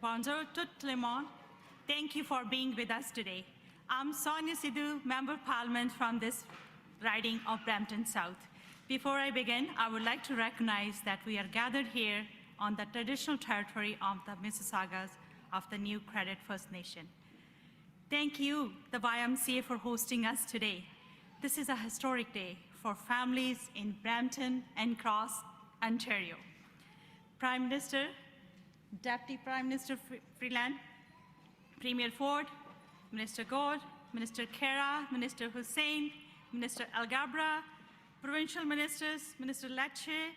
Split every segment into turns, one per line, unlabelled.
Bonjour tout le monde. Thank you for being with us today. I'm Sonia Sidhu, Member of Parliament from this riding of Brampton South. Before I begin, I would like to recognize that we are gathered here on the traditional territory of the Mississaugas of the New Credit First Nation. Thank you, the YMCA, for hosting us today. This is a historic day for families in Brampton and across Ontario. Prime Minister, Deputy Prime Minister Freeland, Premier Ford, Minister Gould, Minister Karina, Minister Hussain, Minister Alghabra, Provincial Ministers, Minister Lecce,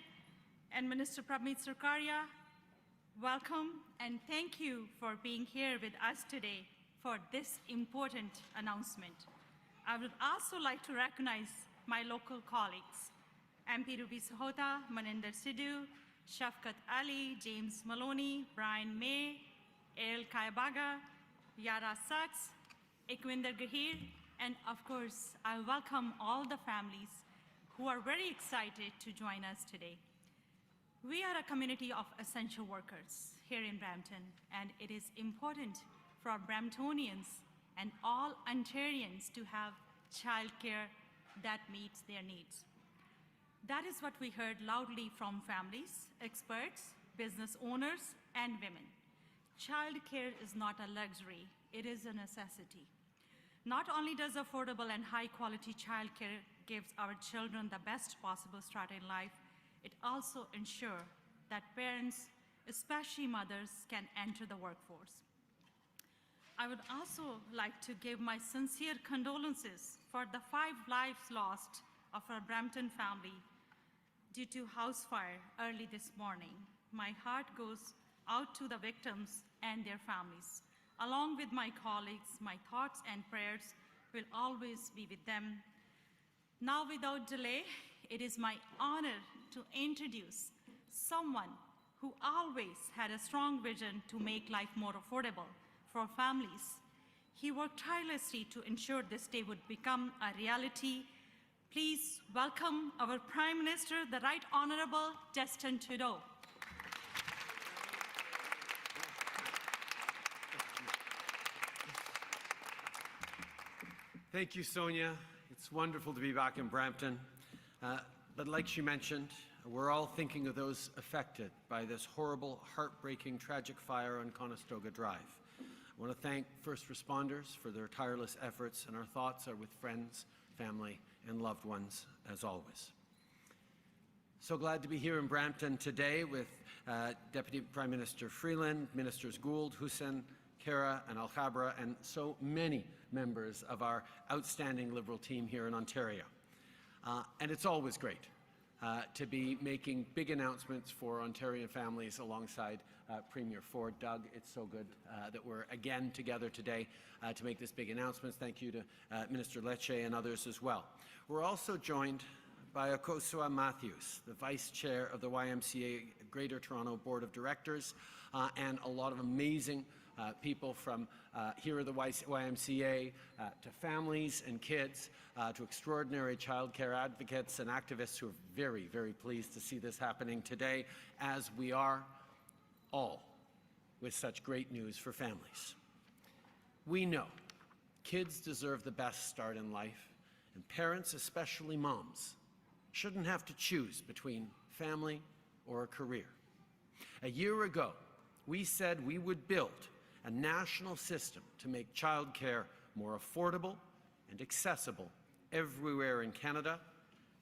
and Minister Pramit Sarkaria, welcome and thank you for being here with us today for this important announcement. I would also like to recognize my local colleagues, MP Ruby Sahota, Maninder Sidhu, Shafkat Ali, James Maloney, Brian May, El Kaibaga, Yara Sachs, Ekwinder Gahir, and of course, I welcome all the families who are very excited to join us today. We are a community of essential workers here in Brampton, and it is important for Bramptonians and all Ontarians to have childcare that meets their needs. That is what we heard loudly from families, experts, business owners, and women. Childcare is not a luxury, it is a necessity. Not only does affordable and high-quality childcare gives our children the best possible start in life, it also ensures that parents, especially mothers, can enter the workforce. I would also like to give my sincere condolences for the 5 lives lost of our Brampton family due to house fire early this morning. My heart goes out to the victims and their families. Along with my colleagues, my thoughts and prayers will always be with them. Now, without delay, it is my honor to introduce someone who always had a strong vision to make life more affordable for families. He worked tirelessly to ensure this day would become a reality. Please welcome our Prime Minister, the Right Honourable Justin Trudeau.
Thank you, Sonia. It's wonderful to be back in Brampton. But like she mentioned, we're all thinking of those affected by this horrible, heartbreaking, tragic fire on Conestoga Drive. I want to thank first responders for their tireless efforts, and our thoughts are with friends, family, and loved ones, as always. So glad to be here in Brampton today with Deputy Prime Minister Freeland, Ministers Gould, Hussain, Karina, and Alghabra, and so many members of our outstanding Liberal team here in Ontario. And it's always great to be making big announcements for Ontarian families alongside Premier Ford. Doug, it's so good that we're again together today to make this big announcement. Thank you to Minister Lecce and others as well. We're also joined by Akosua Matthews, the Vice Chair of the YMCA Greater Toronto Board of Directors, and a lot of amazing people from here at the YMCA, to families and kids, to extraordinary childcare advocates and activists who are very, very pleased to see this happening today, as we are all with such great news for families. We know kids deserve the best start in life, and parents, especially moms, shouldn't have to choose between family or a career. A year ago, we said we would build a national system to make childcare more affordable and accessible everywhere in Canada,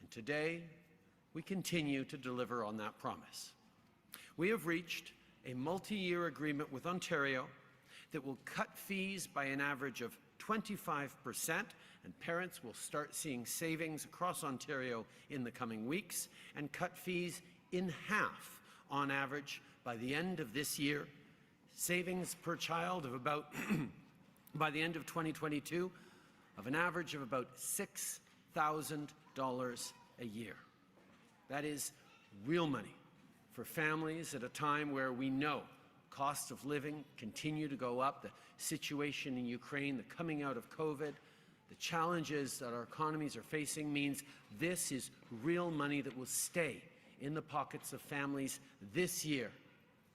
and today we continue to deliver on that promise. We have reached a multi-year agreement with Ontario that will cut fees by an average of 25%, and parents will start seeing savings across Ontario in the coming weeks, and cut fees in half on average by the end of this year. Savings per child of about, by the end of 2022, of an average of about $6,000 a year. That is real money for families at a time where we know costs of living continue to go up, the situation in Ukraine, the coming out of COVID, the challenges that our economies are facing means this is real money that will stay in the pockets of families this year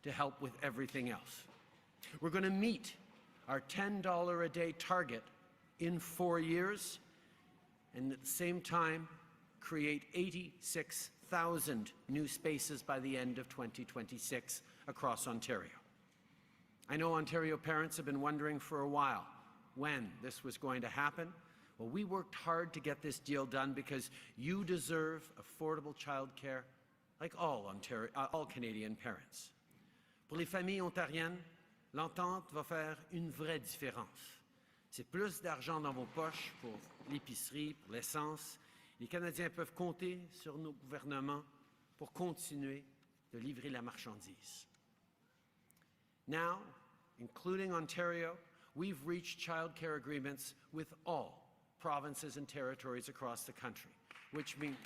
to help with everything else. We're going to meet our $10 a day target in 4 years, and at the same time, create 86,000 new spaces by the end of 2026 across Ontario. I know Ontario parents have been wondering for a while when this was going to happen. Well, we worked hard to get this deal done because you deserve affordable childcare like all Canadian parents. Pour les familles ontariennes, l'entente va faire une vraie différence. C'est plus d'argent dans vos poches pour l'épicerie, pour l'essence. Les Canadiens peuvent compter sur nos gouvernements pour continuer de livrer la marchandise. Now, including Ontario, we've reached childcare agreements with all provinces and territories across the country, which means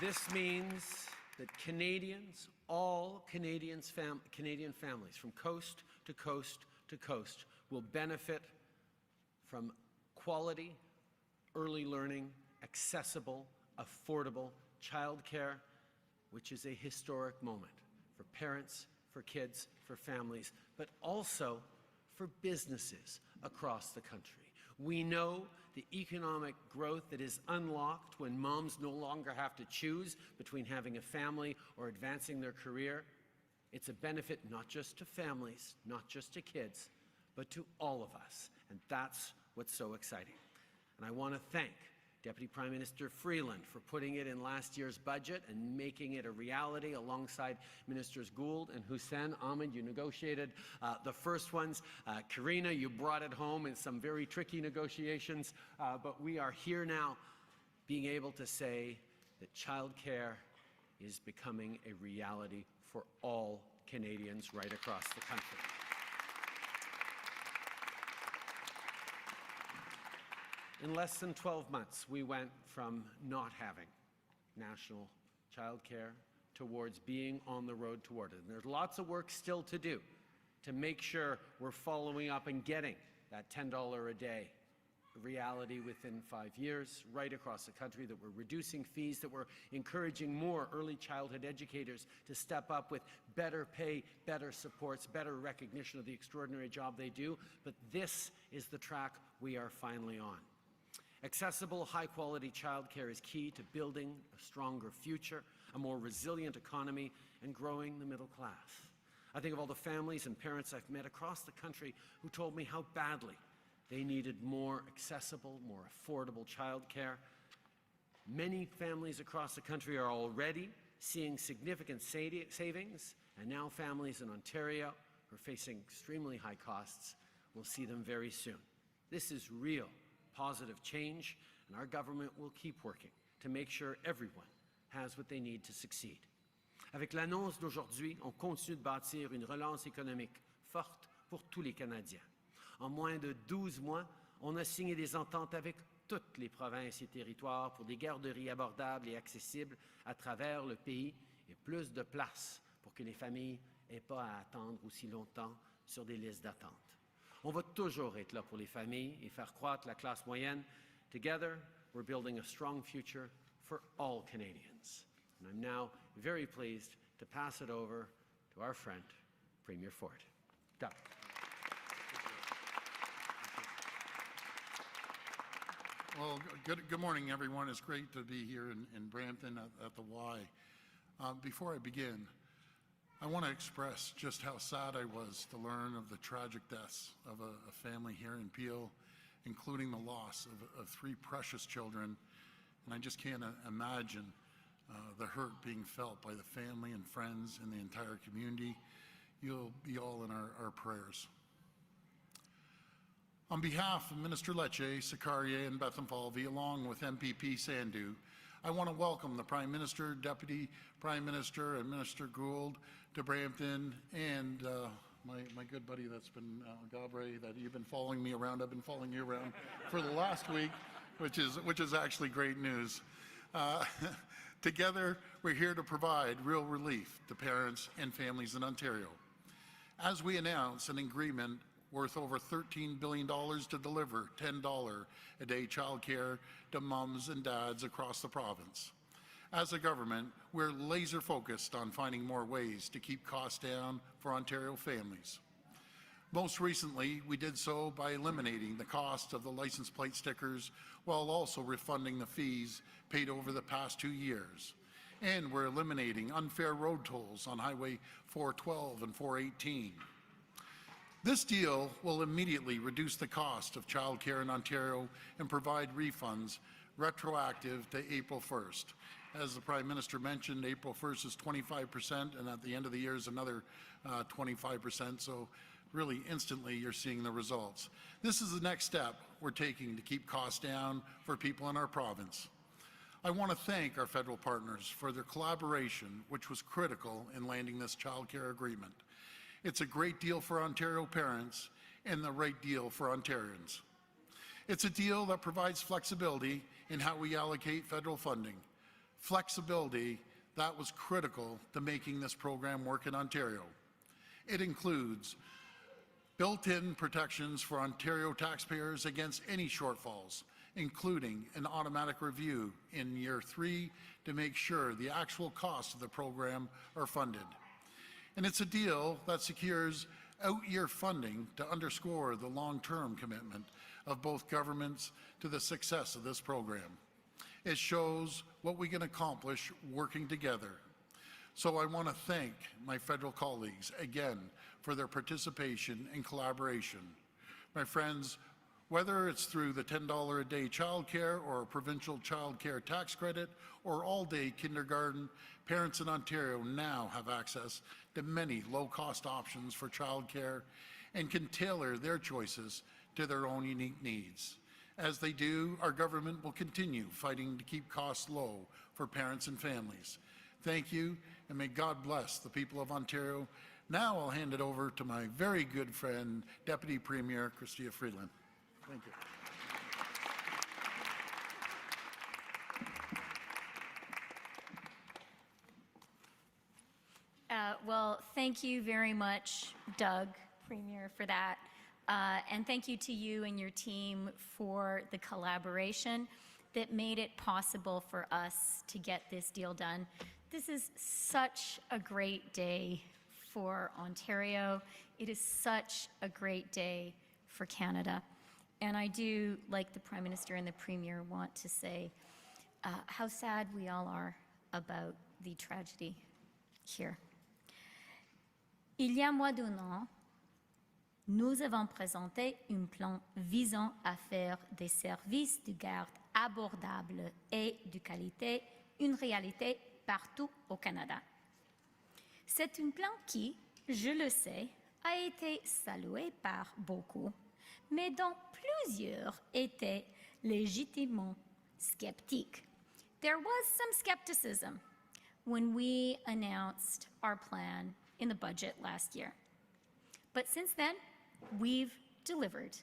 this means that Canadians, all Canadian families from coast to coast to coast will benefit from quality, early learning, accessible, affordable childcare, which is a historic moment for parents, for kids, for families, but also for businesses across the country. We know the economic growth that is unlocked when moms no longer have to choose between having a family or advancing their career. It's a benefit not just to families, not just to kids, but to all of us. And that's what's so exciting. And I want to thank Deputy Prime Minister Freeland for putting it in last year's budget and making it a reality alongside Ministers Gould and Hussein. Ahmed, you negotiated the first ones. Karina, you brought it home in some very tricky negotiations. But we are here now being able to say that childcare is becoming a reality for all Canadians right across the country. In less than 12 months, we went from not having national childcare towards being on the road toward it. And there's lots of work still to do to make sure we're following up and getting that $10 a day reality within 5 years right across the country, that we're reducing fees, that we're encouraging more early childhood educators to step up with better pay, better supports, better recognition of the extraordinary job they do. But this is the track we are finally on. Accessible, high-quality childcare is key to building a stronger future, a more resilient economy, and growing the middle class. I think of all the families and parents I've met across the country who told me how badly they needed more accessible, more affordable childcare. Many families across the country are already seeing significant savings, and now families in Ontario who are facing extremely high costs will see them very soon. This is real positive change, and our government will keep working to make sure everyone has what they need to succeed. Avec l'annonce d'aujourd'hui, on continue de bâtir une relance économique forte pour tous les Canadiens. En moins de 12 mois, on a signé des ententes avec toutes les provinces et territoires pour des garderies abordables et accessibles à travers le pays et plus de place pour que les familles n'aient pas à attendre aussi longtemps sur des listes d'attente. On va toujours être là pour les familles et faire croître la classe moyenne. Together, we're building a strong future for all Canadians. And I'm now very pleased to pass it over to our friend, Premier Ford. Doug.
Well, good morning, everyone. It's great to be here in Brampton at the Y. Before I begin, I want to express just how sad I was to learn of the tragic deaths of a family here in Peel, including the loss of 3 precious children. And I just can't imagine the hurt being felt by the family and friends and the entire community. You'll be all in our prayers. On behalf of Minister Lecce, Sakaria, and Bethenfalvy, along with MPP Sandhu, I want to welcome the Prime Minister, Deputy Prime Minister, and Minister Gould to Brampton, and my good buddy that's been, Gabre, that you've been following me around. I've been following you around for the last week, which is actually great news. Together, we're here to provide real relief to parents and families in Ontario. As we announce an agreement worth over $13 billion to deliver $10 a day childcare to moms and dads across the province. As a government, we're laser focused on finding more ways to keep costs down for Ontario families. Most recently, we did so by eliminating the cost of the license plate stickers while also refunding the fees paid over the past 2 years. And we're eliminating unfair road tolls on Highway 412 and 418. This deal will immediately reduce the cost of childcare in Ontario and provide refunds retroactive to April 1st. As the Prime Minister mentioned, April 1st is 25%, and at the end of the year is another 25%. So really instantly you're seeing the results. This is the next step we're taking to keep costs down for people in our province. I want to thank our federal partners for their collaboration, which was critical in landing this childcare agreement. It's a great deal for Ontario parents and the right deal for Ontarians. It's a deal that provides flexibility in how we allocate federal funding. Flexibility that was critical to making this program work in Ontario. It includes built-in protections for Ontario taxpayers against any shortfalls, including an automatic review in year 3 to make sure the actual costs of the program are funded. And it's a deal that secures out-year funding to underscore the long-term commitment of both governments to the success of this program. It shows what we can accomplish working together. So I want to thank my federal colleagues again for their participation and collaboration. My friends, whether it's through the $10 a day childcare or a provincial childcare tax credit or all-day kindergarten, parents in Ontario now have access to many low-cost options for childcare and can tailor their choices to their own unique needs. As they do, our government will continue fighting to keep costs low for parents and families. Thank you, and may God bless the people of Ontario. Now I'll hand it over to my very good friend, Deputy Premier Chrystia Freeland. Thank you.
Well, thank you very much, Doug, Premier, for that. And thank you to you and your team for the collaboration that made it possible for us to get this deal done. This is such a great day for Ontario. It is such a great day for Canada. And I do, like the Prime Minister and the Premier, want to say how sad we all are about the tragedy here. Il y a moins d'un an, nous avons présenté un plan visant à faire des services de garde abordables et de qualité une réalité partout au Canada. C'est un plan qui, je le sais, a été salué par beaucoup, mais dont plusieurs étaient légitimement sceptiques. There was some skepticism when we announced our plan in the budget last year. But since then, we've delivered.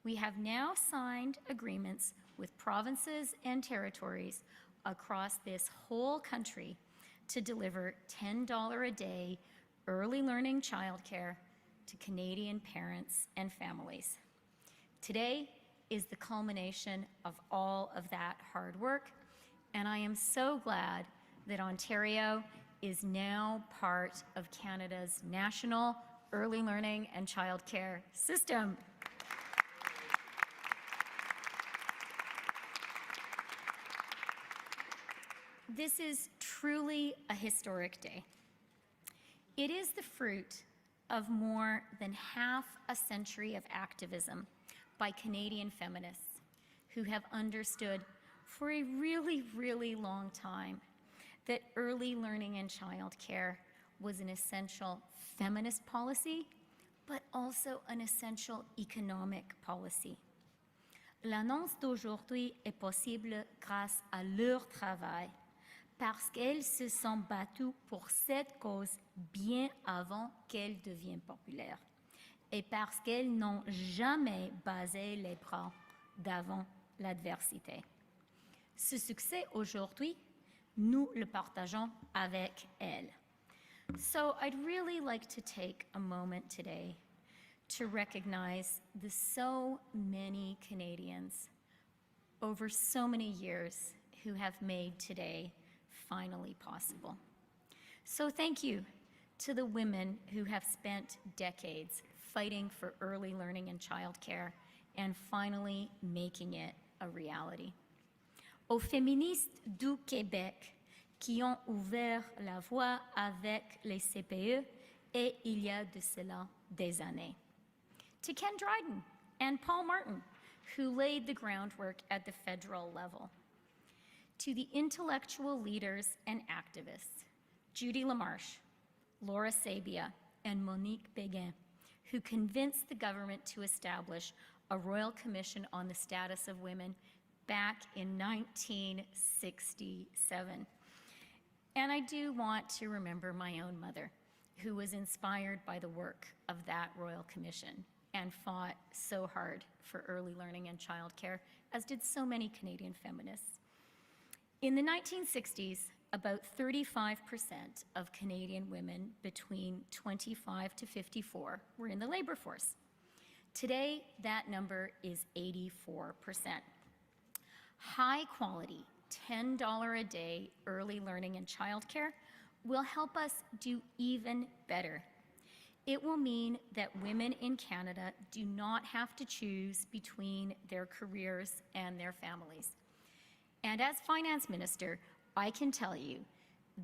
We have now signed agreements with provinces and territories across this whole country to deliver $10 a day early learning childcare to Canadian parents and families. Today is the culmination of all of that hard work, and I am so glad that Ontario is now part of Canada's national early learning and childcare system. This is truly a historic day. It is the fruit of more than half a century of activism by Canadian feminists who have understood for a really, really long time that early learning and childcare was an essential feminist policy, but also an essential economic policy. L'annonce d'aujourd'hui est possible grâce à leur travail, parce qu'elles se sont battues pour cette cause bien avant qu'elle devienne populaire, et parce qu'elles n'ont jamais basé les bras devant l'adversité. Ce succès aujourd'hui, nous le partageons avec elles. So I'd really like to take a moment today to recognize the so many Canadians over so many years who have made today finally possible. So thank you to the women who have spent decades fighting for early learning and childcare and finally making it a reality. Aux féministes du Québec qui ont ouvert la voie avec les CPE et il y a de cela des années. To Ken Dryden and Paul Martin, who laid the groundwork at the federal level. To the intellectual leaders and activists, Judy LaMarche, Laura Sabia, and Monique Béguin, who convinced the government to establish a Royal Commission on the Status of Women back in 1967. And I do want to remember my own mother, who was inspired by the work of that Royal Commission and fought so hard for early learning and childcare, as did so many Canadian feminists. In the 1960s, about 35% of Canadian women between 25 to 54 were in the labor force. Today, that number is 84%. High quality, $10 a day early learning and childcare will help us do even better. It will mean that women in Canada do not have to choose between their careers and their families. And as finance minister, I can tell you,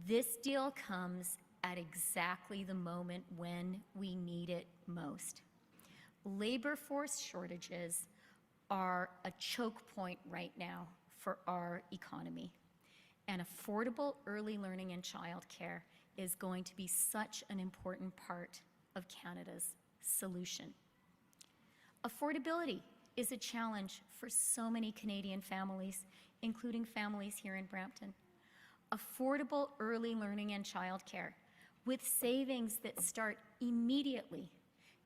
this deal comes at exactly the moment when we need it most. Labor force shortages are a choke point right now for our economy. And affordable early learning and childcare is going to be such an important part of Canada's solution. Affordability is a challenge for so many Canadian families, including families here in Brampton. Affordable early learning and childcare with savings that start immediately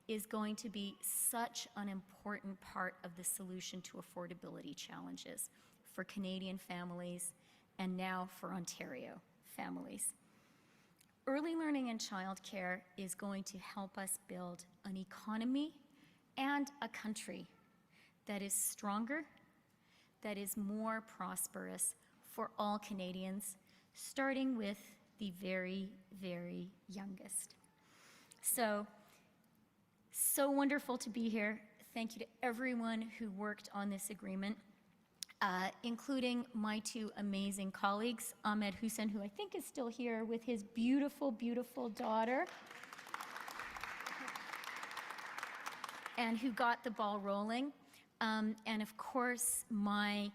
is going to be such an important part of the solution to affordability challenges for Canadian families and now for Ontario families. Early learning and childcare is going to help us build an economy and a country that is stronger, that is more prosperous for all Canadians, starting with the very, very youngest. So wonderful to be here. Thank you to everyone who worked on this agreement, including my two amazing colleagues, Ahmed Hussein, who I think is still here with his beautiful, beautiful daughter, and who got the ball rolling. And of course, my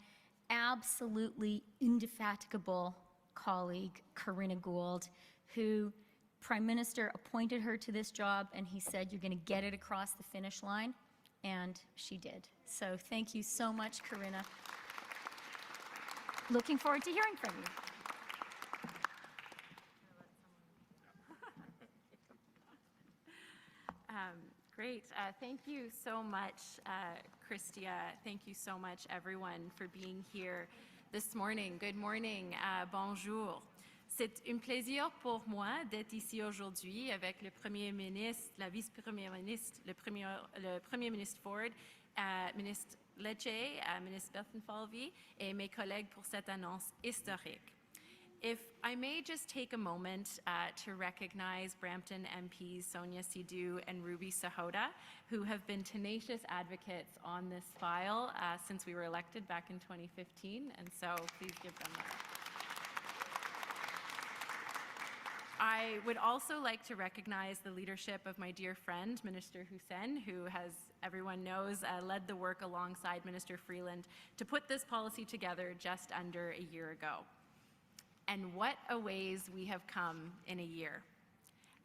absolutely indefatigable colleague, Karina Gould, who Prime Minister appointed her to this job, and he said, you're going to get it across the finish line, and she did. So thank you so much, Karina. Looking forward to hearing from you.
Great. Thank you so much, Chrystia. Thank you so much, everyone, for being here this morning. Good morning. Bonjour. C'est un plaisir pour moi d'être ici aujourd'hui avec le Premier ministre, la Vice-Première ministre, le Premier ministre Ford, ministre Lecce, ministre Bertalan-Falvey et mes collègues pour cette annonce historique. If I may just take a moment to recognize Brampton MPs Sonia Sidhu and Ruby Sahota, who have been tenacious advocates on this file since we were elected back in 2015, and so please give them that. I would also like to recognize the leadership of my dear friend, Minister Hussein, who has, everyone knows, led the work alongside Minister Freeland to put this policy together just under a year ago. And what a ways we have come in a year.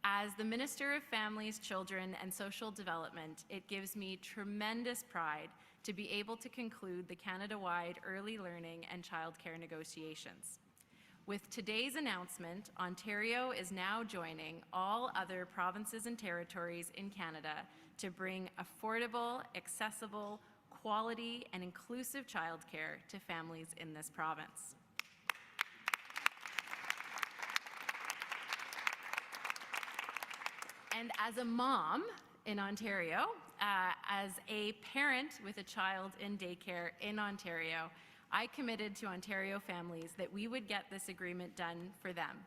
As the Minister of Families, Children and Social Development, it gives me tremendous pride to be able to conclude the Canada-wide early learning and childcare negotiations. With today's announcement, Ontario is now joining all other provinces and territories in Canada to bring affordable, accessible, quality, and inclusive childcare to families in this province. And as a mom in Ontario, as a parent with a child in daycare in Ontario, I committed to Ontario families that we would get this agreement done for them.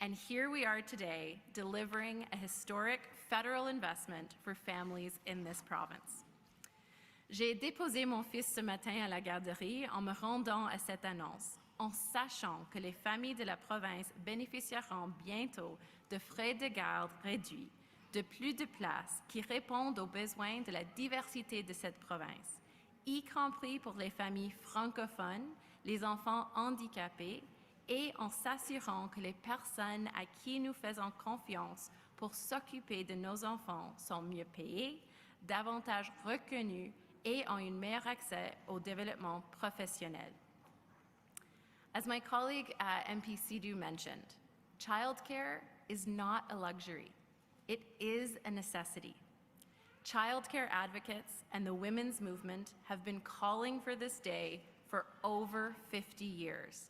And here we are today, delivering a historic federal investment for families in this province. J'ai déposé mon fils ce matin à la garderie en me rendant à cette annonce, en sachant que les familles de la province bénéficieront bientôt de frais de garde réduits, de plus de places qui répondent aux besoins de la diversité de cette province, y compris pour les familles francophones, les enfants handicapés, et en s'assurant que les personnes à qui nous faisons confiance pour s'occuper de nos enfants sont mieux payées, davantage reconnues et ont un meilleur accès au développement professionnel. As my colleague MP Sidhu mentioned, childcare is not a luxury. It is a necessity. Childcare advocates and the women's movement have been calling for this day for over 50 years.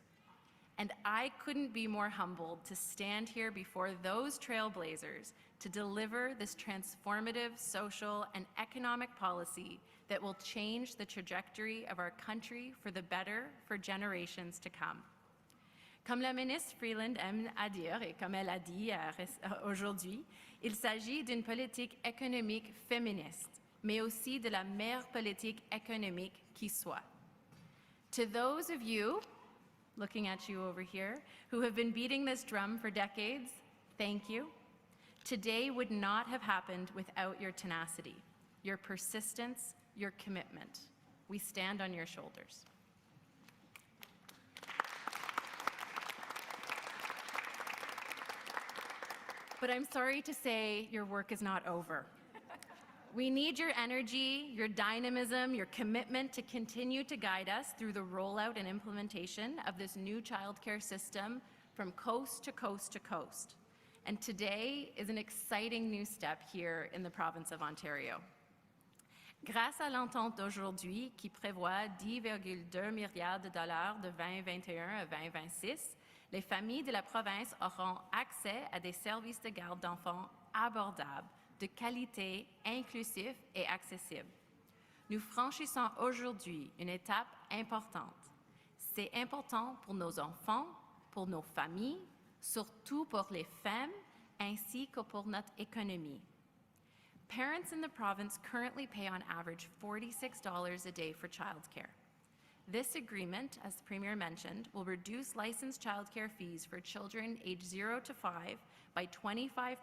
And I couldn't be more humbled to stand here before those trailblazers to deliver this transformative social and economic policy that will change the trajectory of our country for the better for generations to come. Comme la ministre Freeland aime à dire, et comme elle a dit aujourd'hui, il s'agit d'une politique économique féministe, mais aussi de la meilleure politique économique qui soit. To those of you, looking at you over here, who have been beating this drum for decades, thank you. Today would not have happened without your tenacity, your persistence, your commitment. We stand on your shoulders. But I'm sorry to say your work is not over. We need your energy, your dynamism, your commitment to continue to guide us through the rollout and implementation of this new childcare system from coast to coast to coast. And today is an exciting new step here in the province of Ontario. Grâce à l'entente d'aujourd'hui qui prévoit 10,2 milliards de dollars de 2021 à 2026, les familles de la province auront accès à des services de garde d'enfants abordables, de qualité, inclusif et accessible. Nous franchissons aujourd'hui une étape importante. C'est important pour nos enfants, pour nos familles, surtout pour les femmes, ainsi que pour notre économie. Parents in the province currently pay on average $46 a day for childcare. This agreement, as the Premier mentioned, will reduce licensed childcare fees for children aged 0 to 5 by 25%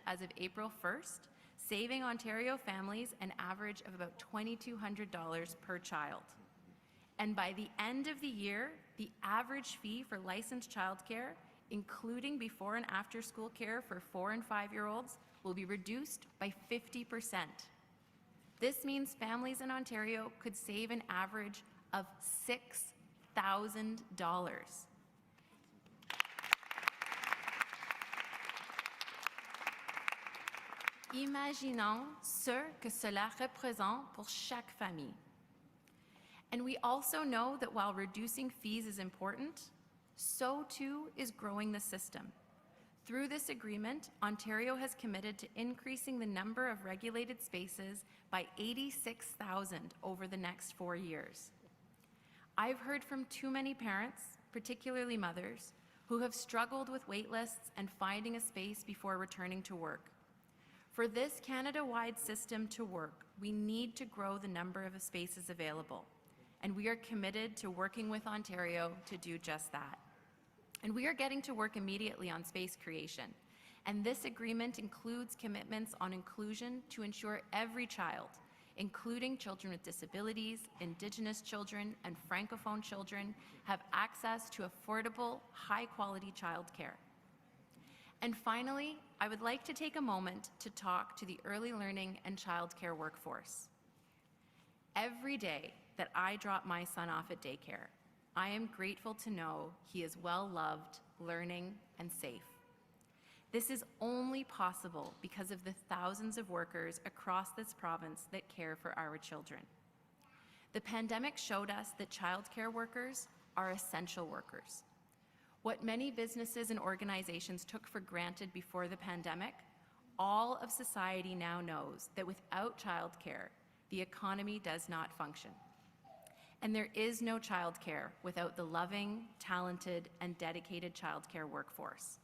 as of April 1st, saving Ontario families an average of about $2,200 per child. And by the end of the year, the average fee for licensed childcare, including before and after school care for 4- and 5-year-olds, will be reduced by 50%. This means families in Ontario could save an average of $6,000. Imaginons ce que cela représente pour chaque famille. And we also know that while reducing fees is important, so too is growing the system. Through this agreement, Ontario has committed to increasing the number of regulated spaces by 86,000 over the next 4 years. I've heard from too many parents, particularly mothers, who have struggled with wait lists and finding a space before returning to work. For this Canada-wide system to work, we need to grow the number of spaces available, and we are committed to working with Ontario to do just that. And we are getting to work immediately on space creation, and this agreement includes commitments on inclusion to ensure every child, including children with disabilities, Indigenous children, and Francophone children, have access to affordable, high-quality childcare. And finally, I would like to take a moment to talk to the early learning and childcare workforce. Every day that I drop my son off at daycare, I am grateful to know he is well-loved, learning, and safe. This is only possible because of the thousands of workers across this province that care for our children. The pandemic showed us that childcare workers are essential workers. What many businesses and organizations took for granted before the pandemic All of society now knows that without childcare, the economy does not function. And there is no childcare without the loving, talented, and dedicated childcare workforce.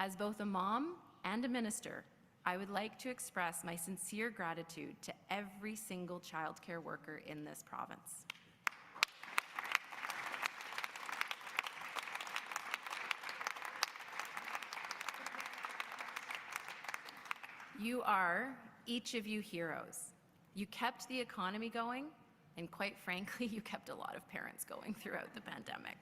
As both a mom and a minister, I would like to express my sincere gratitude to every single childcare worker in this province. You are, each of you, heroes. You kept the economy going, and quite frankly, you kept a lot of parents going throughout the pandemic.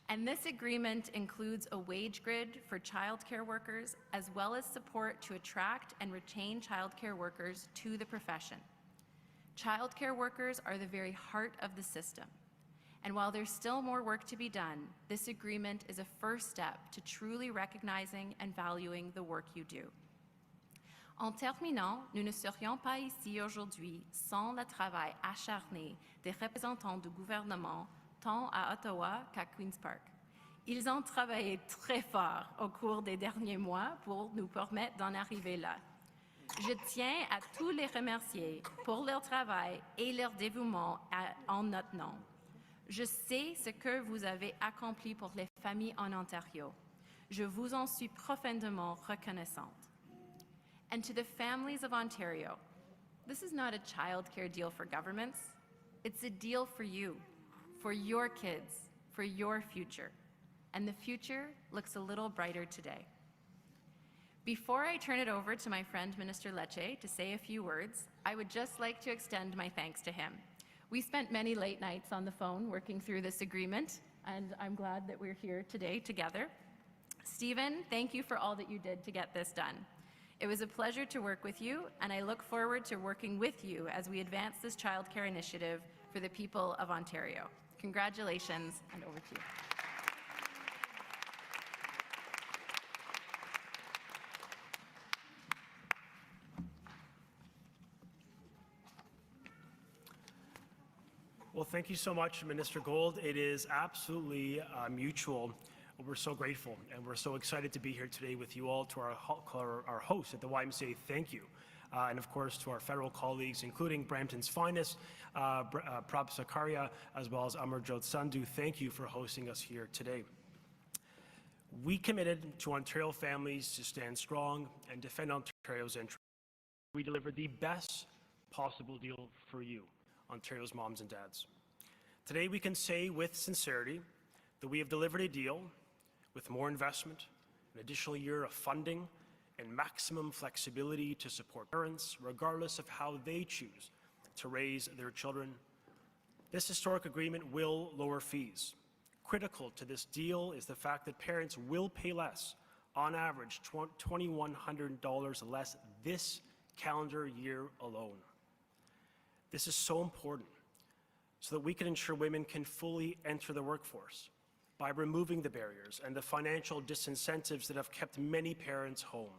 And this agreement includes a wage grid for childcare workers, as well as support to attract and retain childcare workers to the profession. Childcare workers are the very heart of the system. And while there's still more work to be done, this agreement is a first step to truly recognizing and valuing the work you do. En terminant, nous ne serions pas ici aujourd'hui sans le travail acharné des représentants du gouvernement, tant à Ottawa qu'à Queen's Park. Ils ont travaillé très fort au cours des derniers mois pour nous permettre d'en arriver là. Je tiens à tous les remercier pour leur travail et leur dévouement en notre nom. Je sais ce que vous avez accompli pour les familles en Ontario. Je vous en suis profondément reconnaissante. And to the families of Ontario, this is not a childcare deal for governments. It's a deal for you, for your kids, for your future. And the future looks a little brighter today. Before I turn it over to my friend Minister Lecce to say a few words, I would just like to extend my thanks to him. We spent many late nights on the phone working through this agreement, and I'm glad that we're here today together. Stephen, thank you for all that you did to get this done. It was a pleasure to work with you, and I look forward to working with you as we advance this childcare initiative for the people of Ontario. Congratulations, and over to you.
Well, thank you so much, Minister Gould. It is absolutely mutual. We're so grateful, and we're so excited to be here today with you all. To our host at the YMCA, thank you. And of course, to our federal colleagues, including Brampton's finest, Prabh Karina, as well as Amarjot Sandhu, thank you for hosting us here today. We committed to Ontario families to stand strong and defend Ontario's interests. We delivered the best possible deal for you, Ontario's moms and dads. Today, we can say with sincerity that we have delivered a deal with more investment, an additional year of funding, and maximum flexibility to support parents, regardless of how they choose to raise their children. This historic agreement will lower fees. Critical to this deal is the fact that parents will pay less, on average $2,100 less this calendar year alone. This is so important so that we can ensure women can fully enter the workforce by removing the barriers and the financial disincentives that have kept many parents home.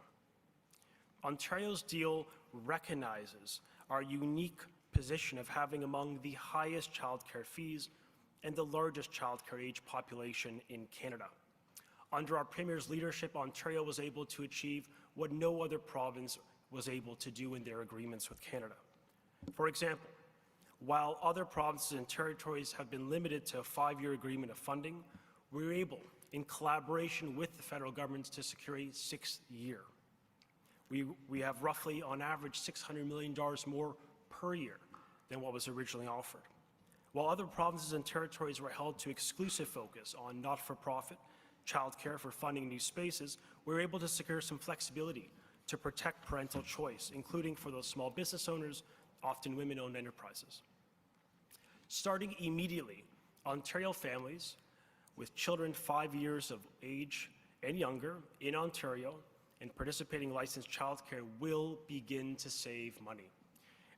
Ontario's deal recognizes our unique position of having among the highest childcare fees and the largest childcare age population in Canada. Under our Premier's leadership, Ontario was able to achieve what no other province was able to do in their agreements with Canada. For example, while other provinces and territories have been limited to a 5-year agreement of funding, we were able, in collaboration with the federal government, to secure a 6th year. We have roughly, on average, $600 million more per year than what was originally offered. While other provinces and territories were held to exclusive focus on not-for-profit childcare for funding new spaces, we were able to secure some flexibility to protect parental choice, including for those small business owners, often women-owned enterprises. Starting immediately, Ontario families with children 5 years of age and younger in Ontario and participating licensed childcare will begin to save money.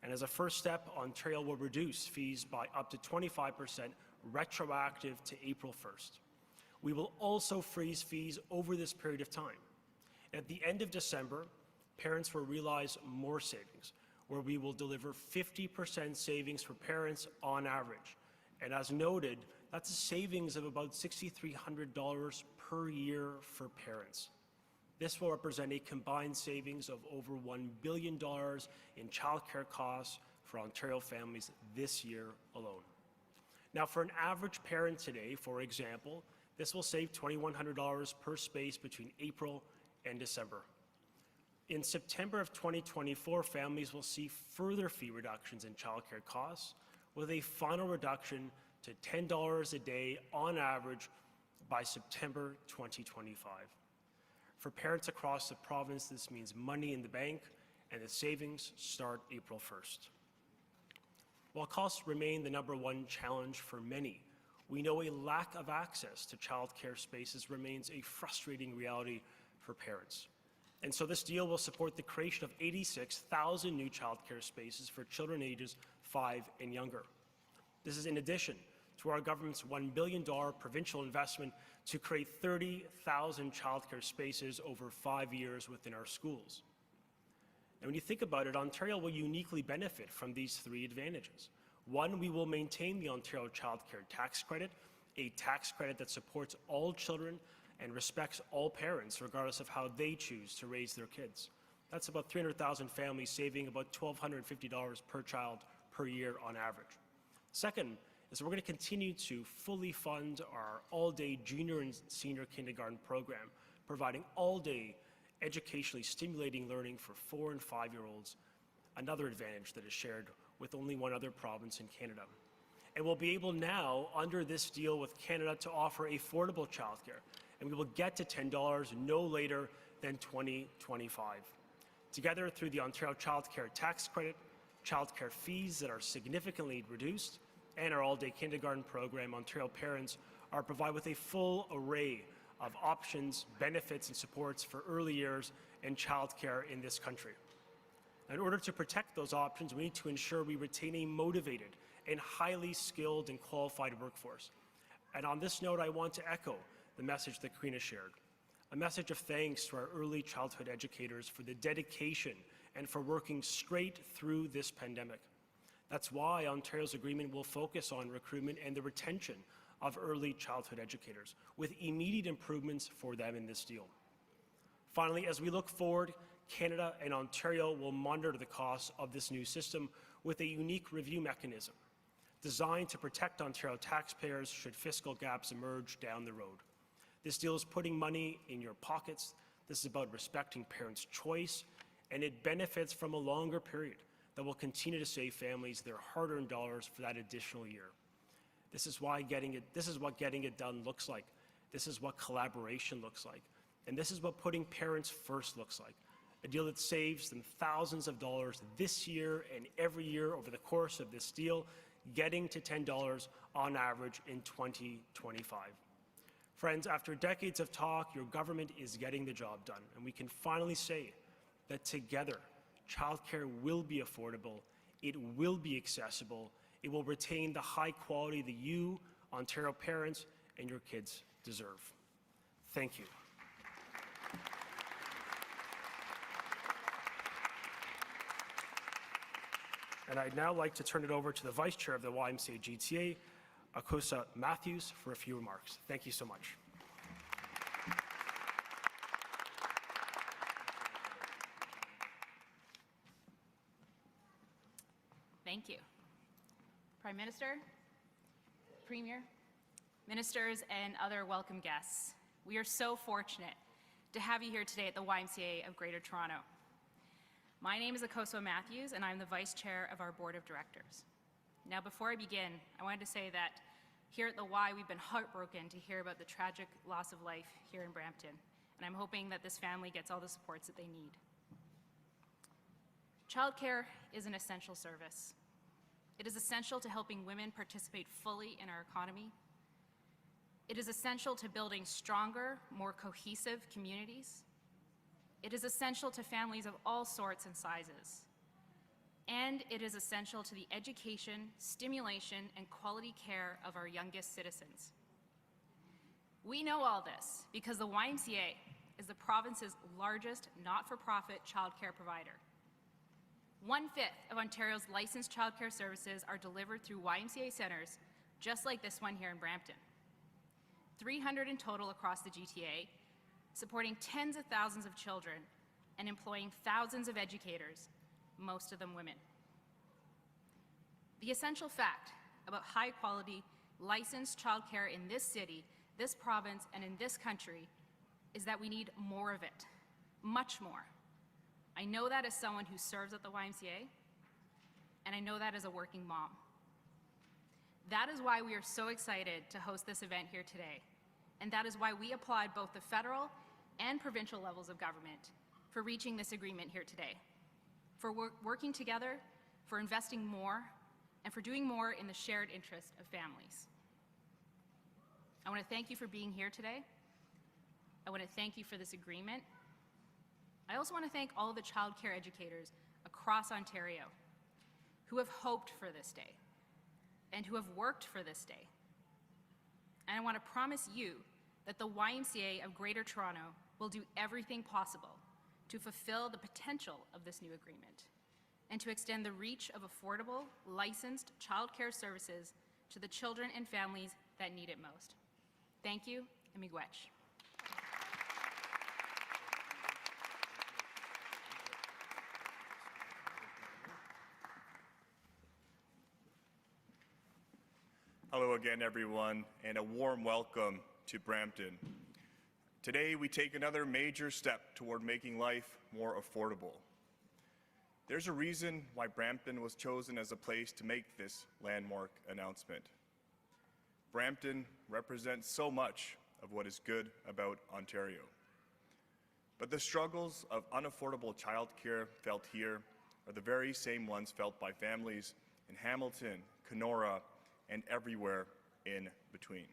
And as a first step, Ontario will reduce fees by up to 25% retroactive to April 1st. We will also freeze fees over this period of time. At the end of December, parents will realize more savings, where we will deliver 50% savings for parents on average. And as noted, that's a savings of about $6,300 per year for parents. This will represent a combined savings of over $1 billion in childcare costs for Ontario families this year alone. Now, for an average parent today, for example, this will save $2,100 per space between April and December. In September of 2024, families will see further fee reductions in childcare costs, with a final reduction to $10 a day on average by September 2025. For parents across the province, this means money in the bank, and the savings start April 1st. While costs remain the #1 challenge for many, we know a lack of access to childcare spaces remains a frustrating reality for parents. And so this deal will support the creation of 86,000 new childcare spaces for children ages 5 and younger. This is in addition to our government's $1 billion provincial investment to create 30,000 childcare spaces over 5 years within our schools. And when you think about it, Ontario will uniquely benefit from these 3 advantages. 1, we will maintain the Ontario Child Care Tax Credit, a tax credit that supports all children and respects all parents, regardless of how they choose to raise their kids. That's about 300,000 families saving about $1,250 per child per year on average. Second is we're going to continue to fully fund our all-day junior and senior kindergarten program, providing all-day educationally stimulating learning for 4- and 5-year-olds, another advantage that is shared with only one other province in Canada. And we'll be able now, under this deal with Canada, to offer affordable childcare, and we will get to $10 no later than 2025. Together, through the Ontario Child Care Tax Credit, childcare fees that are significantly reduced, and our all-day kindergarten program, Ontario parents are provided with a full array of options, benefits, and supports for early years and childcare in this country. In order to protect those options, we need to ensure we retain a motivated and highly skilled and qualified workforce. And on this note, I want to echo the message that Karina shared, a message of thanks to our early childhood educators for the dedication and for working straight through this pandemic. That's why Ontario's agreement will focus on recruitment and the retention of early childhood educators, with immediate improvements for them in this deal. Finally, as we look forward, Canada and Ontario will monitor the costs of this new system with a unique review mechanism designed to protect Ontario taxpayers should fiscal gaps emerge down the road. This deal is putting money in your pockets. This is about respecting parents' choice, and it benefits from a longer period that will continue to save families their hard-earned dollars for that additional year. This is what getting it done looks like. This is what collaboration looks like. And this is what putting parents first looks like. A deal that saves them thousands of dollars this year and every year over the course of this deal, getting to $10 on average in 2025. Friends, after decades of talk, your government is getting the job done, and we can finally say that together, childcare will be affordable, it will be accessible, it will retain the high quality that you, Ontario parents, and your kids deserve. Thank you. And I'd now like to turn it over to the Vice Chair of the YMCA GTA, Akosa Matthews, for a few remarks. Thank you so much.
Thank you. Prime Minister, Premier, ministers, and other welcome guests. We are so fortunate to have you here today at the YMCA of Greater Toronto. My name is Akoso Matthews, and I'm the Vice Chair of our Board of Directors. Now, before I begin, I wanted to say that here at the Y, we've been heartbroken to hear about the tragic loss of life here in Brampton, and I'm hoping that this family gets all the supports that they need. Childcare is an essential service. It is essential to helping women participate fully in our economy. It is essential to building stronger, more cohesive communities. It is essential to families of all sorts and sizes. And it is essential to the education, stimulation, and quality care of our youngest citizens. We know all this because the YMCA is the province's largest not-for-profit childcare provider. 1/5 of Ontario's licensed childcare services are delivered through YMCA centres, just like this one here in Brampton. 300 in total across the GTA, supporting tens of thousands of children, and employing thousands of educators, most of them women. The essential fact about high-quality, licensed childcare in this city, this province, and in this country is that we need more of it, much more. I know that as someone who serves at the YMCA, and I know that as a working mom. That is why we are so excited to host this event here today, and that is why we applaud both the federal and provincial levels of government for reaching this agreement here today, for working together, for investing more, and for doing more in the shared interest of families. I want to thank you for being here today. I want to thank you for this agreement. I also want to thank all of the childcare educators across Ontario who have hoped for this day and who have worked for this day. And I want to promise you that the YMCA of Greater Toronto will do everything possible to fulfill the potential of this new agreement and to extend the reach of affordable, licensed childcare services to the children and families that need it most. Thank you, and miigwech.
Hello again, everyone, and a warm welcome to Brampton. Today, we take another major step toward making life more affordable. There's a reason why Brampton was chosen as a place to make this landmark announcement. Brampton represents so much of what is good about Ontario. But the struggles of unaffordable childcare felt here are the very same ones felt by families in Hamilton, Kenora, and everywhere in between.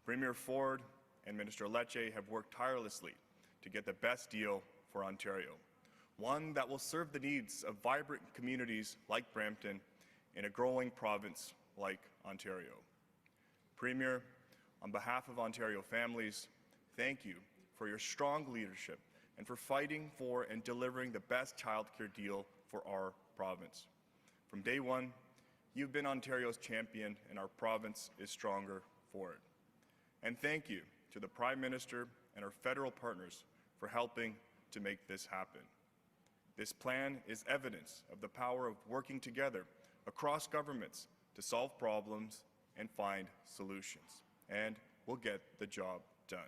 Premier Ford and Minister Lecce have worked tirelessly to get the best deal for Ontario, one that will serve the needs of vibrant communities like Brampton in a growing province like Ontario. Premier, on behalf of Ontario families, thank you for your strong leadership and for fighting for and delivering the best childcare deal for our province. From day one, you've been Ontario's champion, and our province is stronger for it. And thank you to the Prime Minister and our federal partners for helping to make this happen. This plan is evidence of the power of working together across governments to solve problems and find solutions, and we'll get the job done.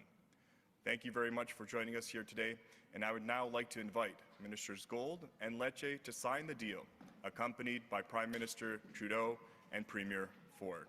Thank you very much for joining us here today, and I would now like to invite Ministers Gould and Lecce to sign the deal, accompanied by Prime Minister Trudeau and Premier Ford.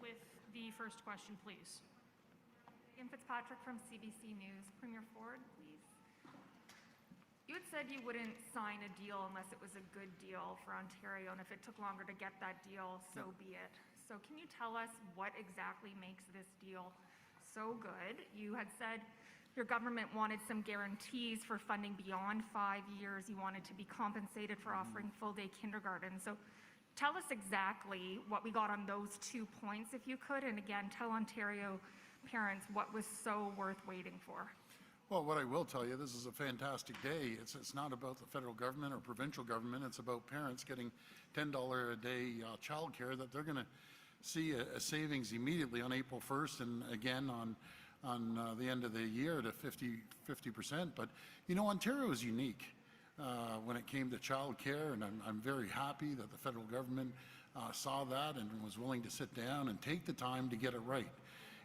With the first question, please.
Ian Fitzpatrick from CBC News. Premier Ford, please. You had said you wouldn't sign a deal unless it was a good deal for Ontario, and if it took longer to get that deal, so be it. So can you tell us what exactly makes this deal so good? You had said your government wanted some guarantees for funding beyond 5 years. You wanted to be compensated for offering full-day kindergarten. So tell us exactly what we got on those 2 points, if you could, and again, tell Ontario parents what was so worth waiting for.
Well, what I will tell you, this is a fantastic day. It's not about the federal government or provincial government. It's about parents getting $10 a day childcare, that they're going to see a savings immediately on April 1st and again on the end of the year to 50%. But, you know, Ontario is unique when it came to childcare, and I'm very happy that the federal government saw that and was willing to sit down and take the time to get it right.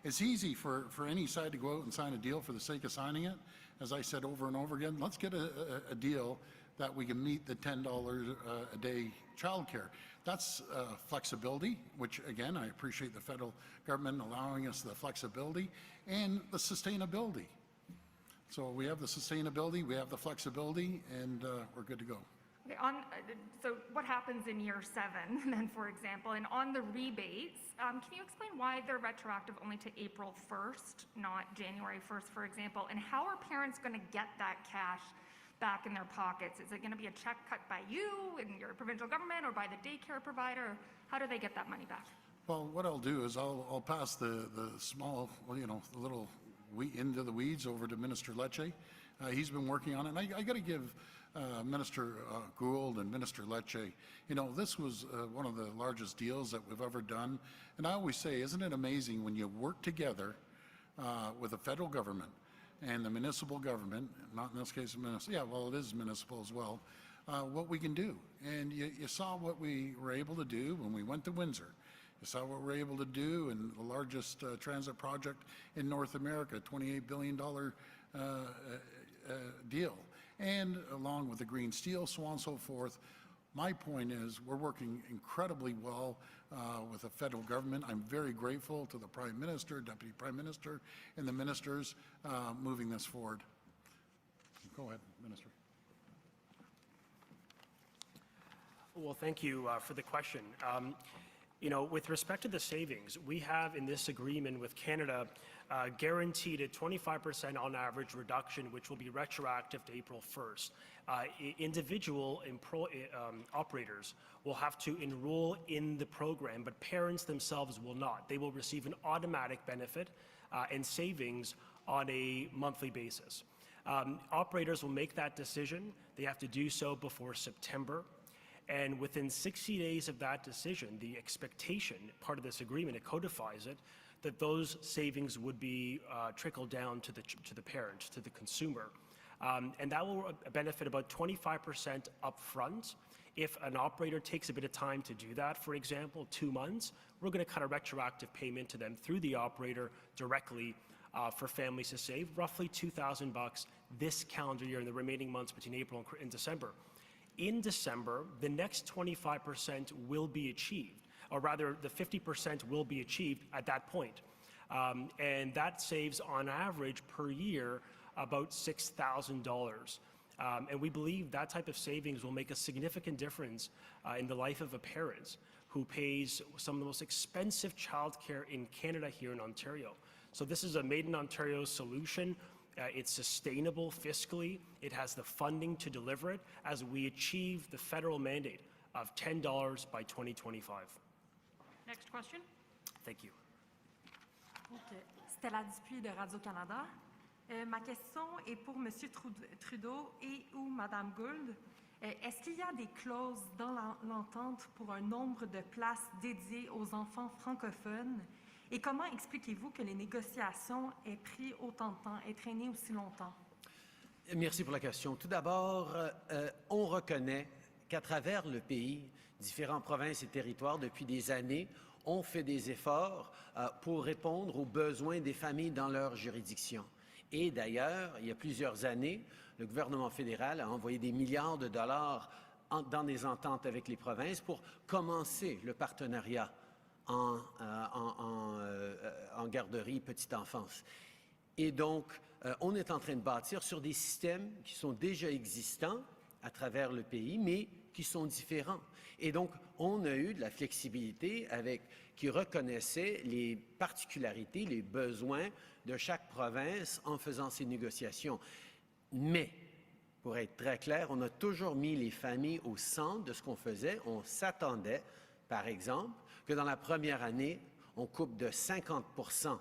It's easy for any side to go out and sign a deal for the sake of signing it. As I said over and over again, let's get a deal that we can meet the $10 a day childcare. That's flexibility, which again, I appreciate the federal government allowing us the flexibility, and the sustainability. So we have the sustainability, we have the flexibility, and we're good to go.
Okay, so what happens in year 7 then, for example, and on the rebates, can you explain why they're retroactive only to April 1st, not January 1st, for example, and how are parents going to get that cash back in their pockets? Is it going to be a check cut by you and your provincial government or by the daycare provider? How do they get that money back?
Well, what I'll do is I'll pass the small, well, you know, the little into the weeds over to Minister Lecce. He's been working on it, and I got to give Minister Gould and Minister Lecce, you know, this was one of the largest deals that we've ever done. And I always say, isn't it amazing when you work together with the federal government and the municipal government, not in this case municipal, yeah, well, it is municipal as well, what we can do. And you saw what we were able to do when we went to Windsor. You saw what we're able to do in the largest transit project in North America, $28 billion deal. And along with the green steel, so on and so forth. My point is we're working incredibly well with the federal government. I'm very grateful to the Prime Minister, Deputy Prime Minister, and the ministers moving this forward. Go ahead, Minister.
Well, thank you for the question. You know, with respect to the savings, we have in this agreement with Canada guaranteed a 25% on average reduction, which will be retroactive to April 1st. Individual operators will have to enroll in the program, but parents themselves will not. They will receive an automatic benefit and savings on a monthly basis. Operators will make that decision. They have to do so before September. And within 60 days of that decision, the expectation, part of this agreement, it codifies it, that those savings would be trickled down to the parent, to the consumer. And that will benefit about 25% upfront. If an operator takes a bit of time to do that, for example, 2 months, we're going to cut a retroactive payment to them through the operator directly for families to save roughly $2,000 this calendar year in the remaining months between April and December. In December, the next 25% will be achieved, or rather the 50% will be achieved at that point. And that saves on average per year about $6,000. And we believe that type of savings will make a significant difference in the life of a parent who pays some of the most expensive childcare in Canada here in Ontario. So this is a Made in Ontario solution. It's sustainable fiscally. It has the funding to deliver it as we achieve the federal mandate of $10 by 2025.
Next question.
Thank you.
OK. Stella Dupuis de Radio-Canada. Ma question est pour M. Trudeau et ou Mme Gould. Est-ce qu'il y a des clauses dans l'entente pour un nombre de places dédiées aux enfants francophones? Et comment expliquez-vous que les négociations aient pris autant de temps et traîné aussi longtemps?
Merci pour la question. Tout d'abord, on reconnaît qu'à travers le pays, différentes provinces et territoires, depuis des années, ont fait des efforts pour répondre aux besoins des familles dans leur juridiction. Et d'ailleurs, il y a plusieurs années, le gouvernement fédéral a envoyé des milliards de dollars dans des ententes avec les provinces pour commencer le partenariat en garderie petite enfance. Et donc, on est en train de bâtir sur des systèmes qui sont déjà existants à travers le pays, mais qui sont différents. Et donc, on a eu de la flexibilité qui reconnaissait les particularités, les besoins de chaque province en faisant ces négociations. Mais, pour être très clair, on a toujours mis les familles au centre de ce qu'on faisait. On s'attendait, par exemple, que dans la première année, on coupe de 50%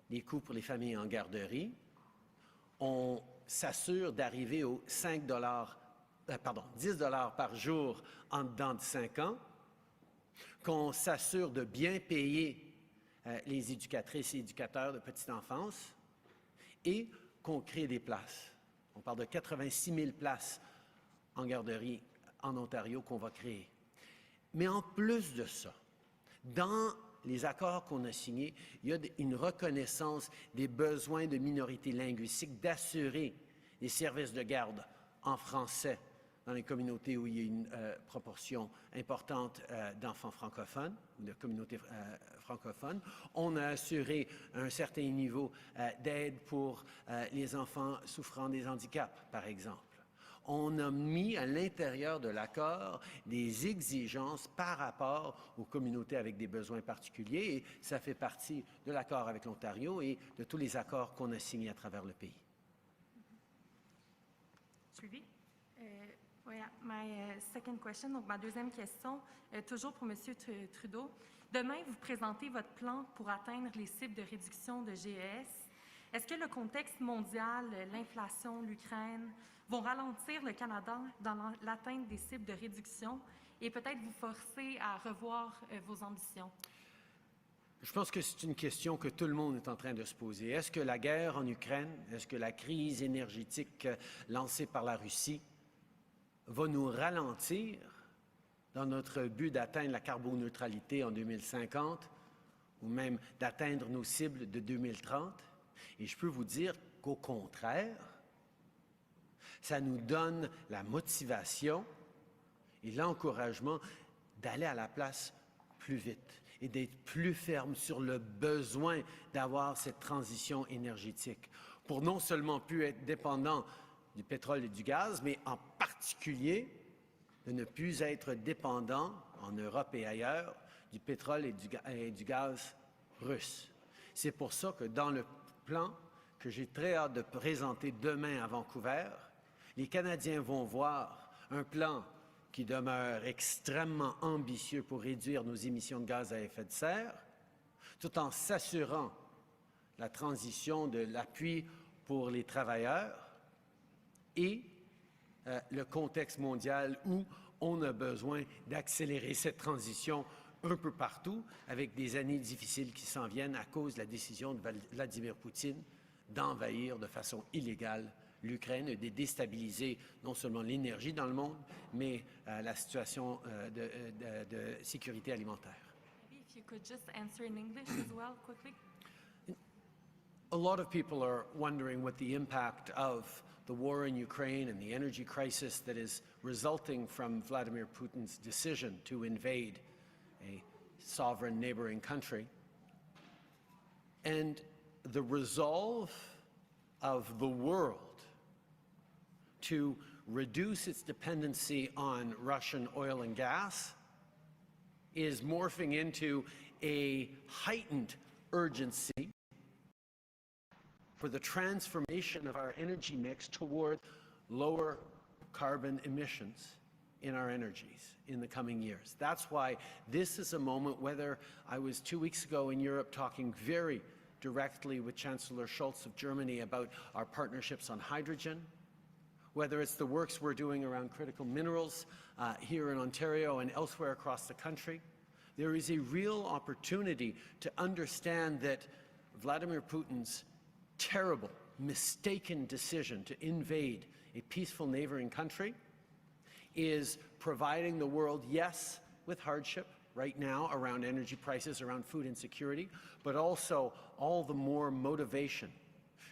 les coûts pour les familles en garderie. On s'assure d'arriver aux 10 $ par jour en dedans de 5 ans, qu'on s'assure de bien payer les éducatrices et éducateurs de petite enfance et qu'on crée des places. On parle de 86 000 places en garderie en Ontario qu'on va créer. Mais en plus de ça, dans les accords qu'on a signés, il y a une reconnaissance des besoins de minorités linguistiques d'assurer les services de garde en français dans les communautés où il y a une proportion importante d'enfants francophones ou de communautés francophones. On a assuré un certain niveau d'aide pour les enfants souffrant des handicaps, par exemple. On a mis à l'intérieur de l'accord des exigences par rapport aux communautés avec des besoins particuliers et ça fait partie de l'accord avec l'Ontario et de tous les accords qu'on a signés à travers le pays.
Suivi.
Oui, my second question, donc ma deuxième question, toujours pour M. Trudeau. Demain, vous présentez votre plan pour atteindre les cibles de réduction de GES. Est-ce que le contexte mondial, l'inflation, l'Ukraine, vont ralentir le Canada dans l'atteinte des cibles de réduction et peut-être vous forcer à revoir vos ambitions?
Je pense que c'est une question que tout le monde est en train de se poser. Est-ce que la guerre en Ukraine, est-ce que la crise énergétique lancée par la Russie va nous ralentir dans notre but d'atteindre la carboneutralité en 2050 ou même d'atteindre nos cibles de 2030? Et je peux vous dire qu'au contraire, ça nous donne la motivation et l'encouragement d'aller à la place plus vite et d'être plus ferme sur le besoin d'avoir cette transition énergétique pour non seulement plus être dépendant du pétrole et du gaz, mais en particulier de ne plus être dépendant en Europe et ailleurs du pétrole et du gaz russe. C'est pour ça que dans le plan que j'ai très hâte de présenter demain à Vancouver, les Canadiens vont voir un plan qui demeure extrêmement ambitieux pour réduire nos émissions de gaz à effet de serre, tout en s'assurant la transition de l'appui pour les travailleurs et le contexte mondial où on a besoin d'accélérer cette transition un peu partout, avec des années difficiles qui s'en viennent à cause de la décision de Vladimir Poutine d'envahir de façon illégale l'Ukraine et de déstabiliser non seulement l'énergie dans le monde, mais la situation de sécurité alimentaire.
Maybe if you could just answer in English as well, quickly.
A lot of people are wondering what the impact of the war in Ukraine and the energy crisis that is resulting from Vladimir Putin's decision to invade a sovereign neighboring country, and the resolve of the world to reduce its dependency on Russian oil and gas is morphing into a heightened urgency for the transformation of our energy mix toward lower carbon emissions in our energies in the coming years. That's why this is a moment, whether I was 2 weeks ago in Europe talking very directly with Chancellor Scholz of Germany about our partnerships on hydrogen, whether it's the works we're doing around critical minerals here in Ontario and elsewhere across the country, there is a real opportunity to understand that Vladimir Putin's terrible, mistaken decision to invade a peaceful neighboring country is providing the world, yes, with hardship right now around energy prices, around food insecurity, but also all the more motivation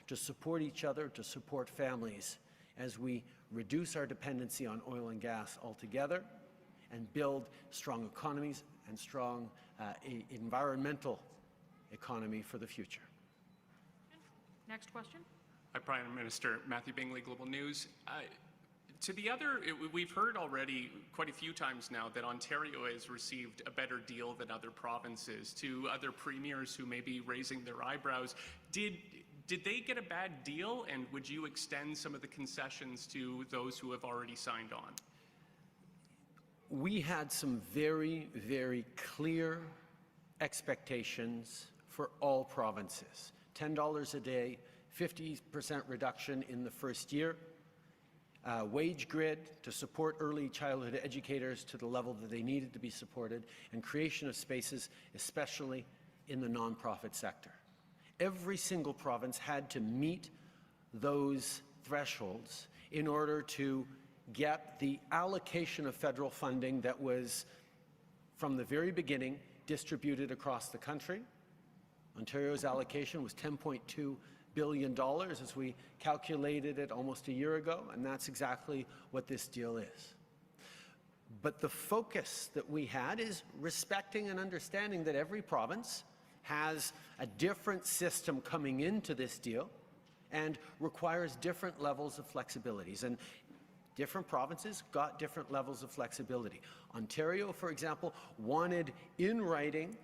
to support each other, to support families as we reduce our dependency on oil and gas altogether and build strong economies and strong environmental economy for the future.
Next question.
Hi, Prime Minister. Matthew Bingley, Global News. We've heard already quite a few times now that Ontario has received a better deal than other provinces. To other premiers who may be raising their eyebrows, did they get a bad deal, and would you extend some of the concessions to those who have already signed on?
We had some very, very clear expectations for all provinces. $10 a day, 50% reduction in the first year, wage grid to support early childhood educators to the level that they needed to be supported, and creation of spaces, especially in the nonprofit sector. Every single province had to meet those thresholds in order to get the allocation of federal funding that was, from the very beginning, distributed across the country. Ontario's allocation was $10.2 billion as we calculated it almost a year ago, and that's exactly what this deal is. But the focus that we had is respecting and understanding that every province has a different system coming into this deal and requires different levels of flexibilities. And different provinces got different levels of flexibility. Ontario, for example, wanted in writing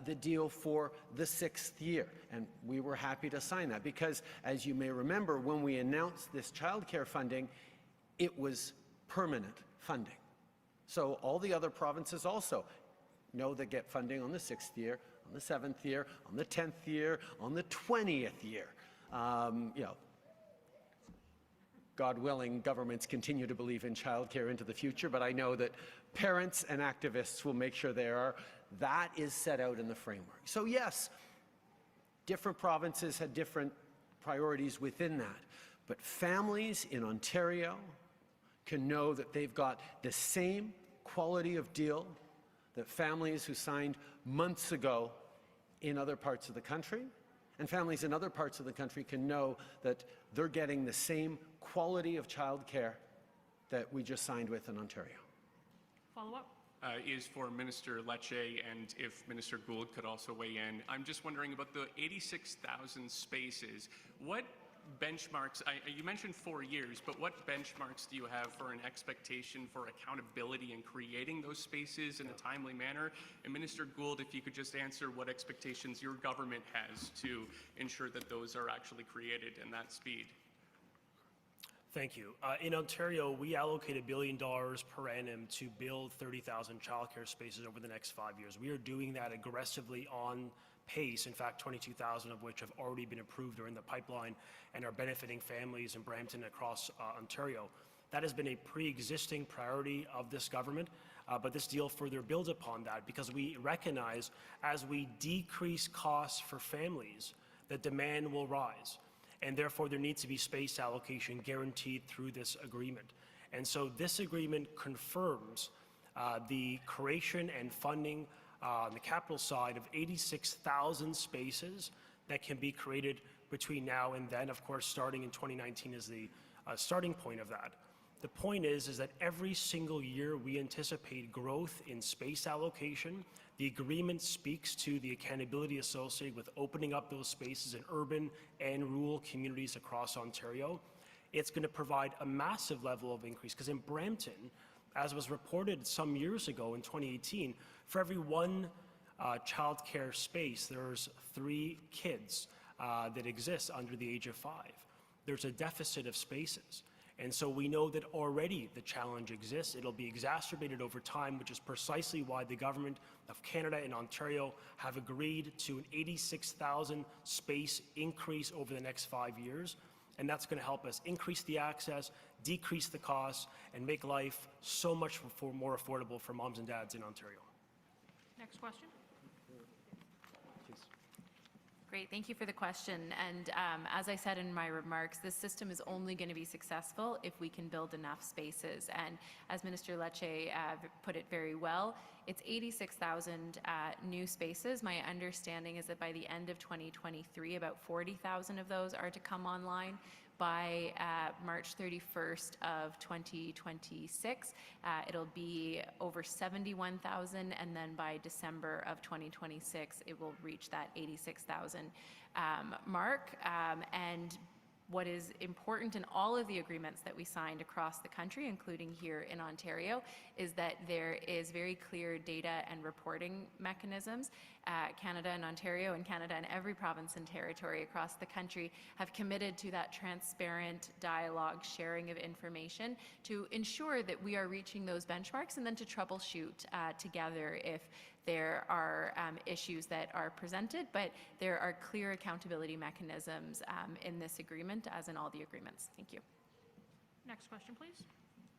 the deal for the 6th year, and we were happy to sign that because, as you may remember, when we announced this childcare funding, it was permanent funding. So all the other provinces also know they get funding on the 6th year, on the 7th year, on the 10th year, on the 20th year. God willing, governments continue to believe in childcare into the future, but I know that parents and activists will make sure they are. That is set out in the framework. So yes, different provinces had different priorities within that, but families in Ontario can know that they've got the same quality of deal that families who signed months ago in other parts of the country, and families in other parts of the country can know that they're getting the same quality of childcare that we just signed with in Ontario.
Follow-up?
Is for Minister Lecce, and if Minister Gould could also weigh in. I'm just wondering about the 86,000 spaces. What benchmarks, you mentioned 4 years, but what benchmarks do you have for an expectation for accountability in creating those spaces in a timely manner? And Minister Gould, if you could just answer what expectations your government has to ensure that those are actually created in that speed.
Thank you. In Ontario, we allocate $1 billion per annum to build 30,000 childcare spaces over the next 5 years. We are doing that aggressively on pace. In fact, 22,000 of which have already been approved or in the pipeline and are benefiting families in Brampton across Ontario. That has been a pre-existing priority of this government, but this deal further builds upon that because we recognize as we decrease costs for families, the demand will rise. And therefore, there needs to be space allocation guaranteed through this agreement. And so this agreement confirms the creation and funding on the capital side of 86,000 spaces that can be created between now and then. Of course, starting in 2019 is the starting point of that. The point is that every single year we anticipate growth in space allocation. The agreement speaks to the accountability associated with opening up those spaces in urban and rural communities across Ontario. It's going to provide a massive level of increase because in Brampton, as was reported some years ago in 2018, for every one childcare space, there's 3 kids that exist under the age of 5. There's a deficit of spaces. And so we know that already the challenge exists. It'll be exacerbated over time, which is precisely why the government of Canada and Ontario have agreed to an 86,000 space increase over the next 5 years. And that's going to help us increase the access, decrease the costs, and make life so much more affordable for moms and dads in Ontario.
Next question.
Great, thank you for the question. And as I said in my remarks, this system is only going to be successful if we can build enough spaces. And as Minister Lecce put it very well, it's 86,000 new spaces. My understanding is that by the end of 2023, about 40,000 of those are to come online. By March 31st of 2026, it'll be over 71,000, and then by December of 2026, it will reach that 86,000 mark. And what is important in all of the agreements that we signed across the country, including here in Ontario, is that there is very clear data and reporting mechanisms. Canada and Ontario and Canada and every province and territory across the country have committed to that transparent dialogue, sharing of information to ensure that we are reaching those benchmarks and then to troubleshoot together if there are issues that are presented, but there are clear accountability mechanisms in this agreement, as in all the agreements. Thank you.
Next question, please.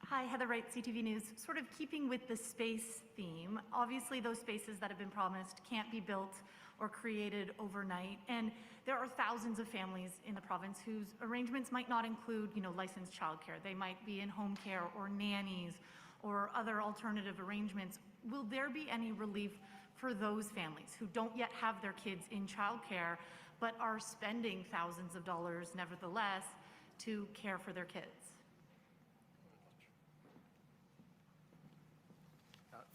Hi, Heather Wright, CTV News. Sort of keeping with the space theme, obviously those spaces that have been promised can't be built or created overnight, and there are thousands of families in the province whose arrangements might not include, licensed childcare. They might be in home care or nannies or other alternative arrangements. Will there be any relief for those families who don't yet have their kids in childcare but are spending thousands of dollars nevertheless to care for their kids?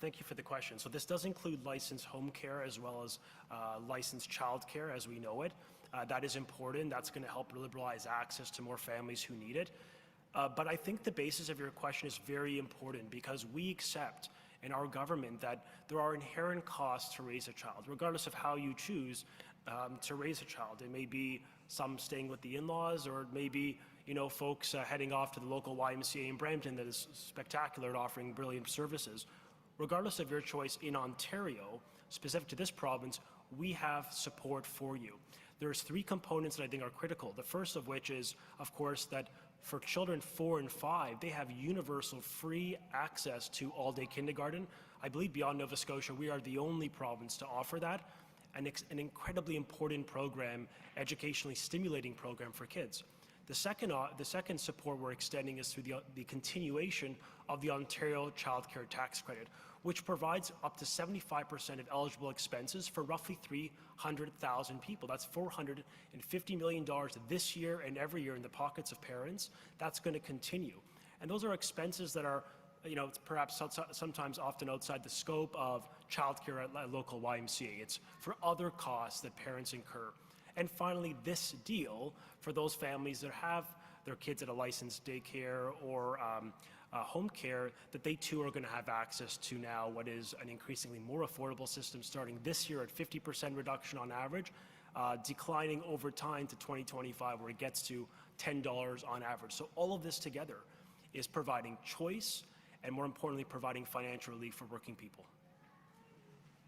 Thank you for the question. So this does include licensed home care as well as licensed childcare as we know it. That is important. That's going to help liberalize access to more families who need it. But I think the basis of your question is very important because we accept in our government that there are inherent costs to raise a child, regardless of how you choose to raise a child. It may be some staying with the in-laws, or it may be folks heading off to the local YMCA in Brampton that is spectacular at offering brilliant services. Regardless of your choice in Ontario, specific to this province, we have support for you. There's 3 components that I think are critical. The first of which is, of course, that for children 4 and 5, they have universal free access to all-day kindergarten. I believe beyond Nova Scotia, we are the only province to offer that, and an incredibly important program, educationally stimulating program for kids. The second support we're extending is through the continuation of the Ontario Child Care Tax Credit, which provides up to 75% of eligible expenses for roughly 300,000 people. That's $450 million this year and every year in the pockets of parents. That's going to continue. And those are expenses that are, perhaps sometimes often outside the scope of childcare at local YMCA. It's for other costs that parents incur. And finally, this deal for those families that have their kids at a licensed daycare or home care, that they too are going to have access to now what is an increasingly more affordable system starting this year at 50% reduction on average, declining over time to 2025 where it gets to $10 on average. So all of this together is providing choice and, more importantly, providing financial relief for working people.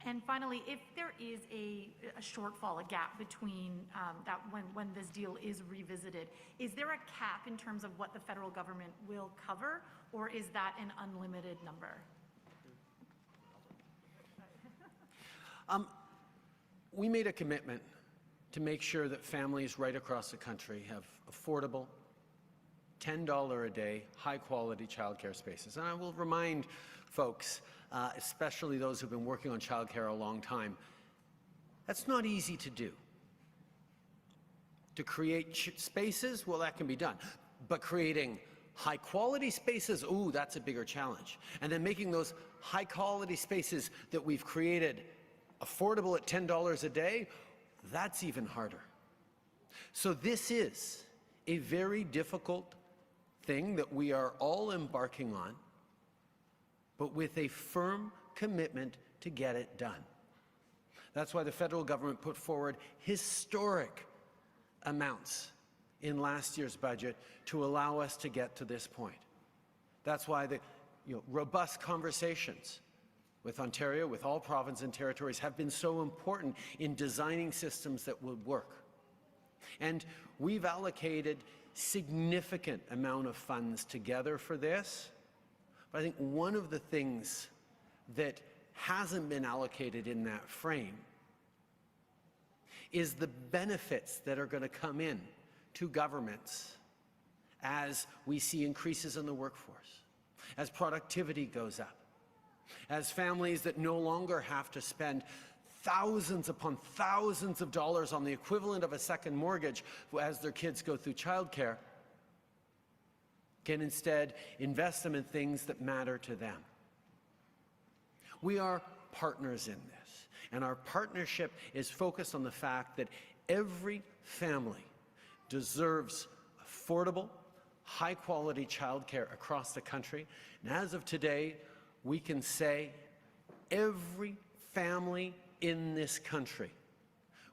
And finally, if there is a shortfall, a gap between that when this deal is revisited, is there a cap in terms of what the federal government will cover, or is that an unlimited number?
We made a commitment to make sure that families right across the country have affordable, $10 a day, high-quality childcare spaces. And I will remind folks, especially those who've been working on childcare a long time, that's not easy to do. To create spaces, well, that can be done. But creating high-quality spaces, ooh, that's a bigger challenge. And then making those high-quality spaces that we've created affordable at $10 a day, that's even harder. So this is a very difficult thing that we are all embarking on, but with a firm commitment to get it done. That's why the federal government put forward historic amounts in last year's budget to allow us to get to this point. That's why the robust conversations with Ontario, with all provinces and territories, have been so important in designing systems that would work. And we've allocated significant amount of funds together for this. But I think one of the things that hasn't been allocated in that frame is the benefits that are going to come in to governments as we see increases in the workforce, as productivity goes up, as families that no longer have to spend thousands upon thousands of dollars on the equivalent of a second mortgage as their kids go through childcare, can instead invest them in things that matter to them. We are partners in this, and our partnership is focused on the fact that every family deserves affordable, high-quality childcare across the country. And as of today, we can say every family in this country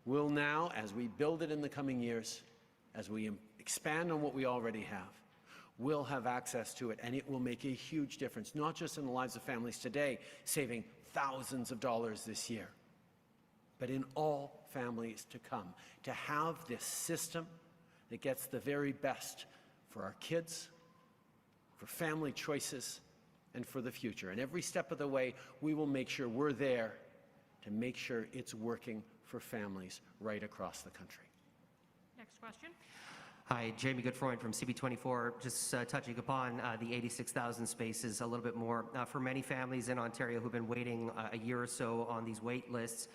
will now, as we build it in the coming years, as we expand on what we already have, will have access to it, and it will make a huge difference, not just in the lives of families today, saving thousands of dollars this year, but in all families to come, to have this system that gets the very best for our kids, for family choices, and for the future. And every step of the way, we will make sure we're there to make sure it's working for families right across the country.
Next question.
Hi, Jamie Goodfreund from CB24. Just touching upon the 86,000 spaces a little bit more. For many families in Ontario who've been waiting a year or so on these wait lists,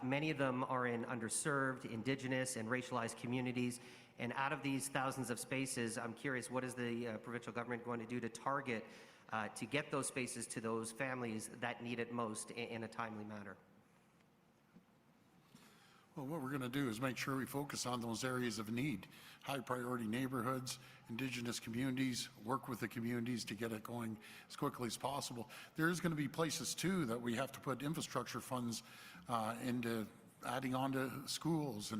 many of them are in underserved, Indigenous, and racialized communities. And out of these thousands of spaces, I'm curious, what is the provincial government going to do to target to get those spaces to those families that need it most in a timely manner?
Well, what we're going to do is make sure we focus on those areas of need, high priority neighborhoods, Indigenous communities, work with the communities to get it going as quickly as possible. There is going to be places too that we have to put infrastructure funds into adding on to schools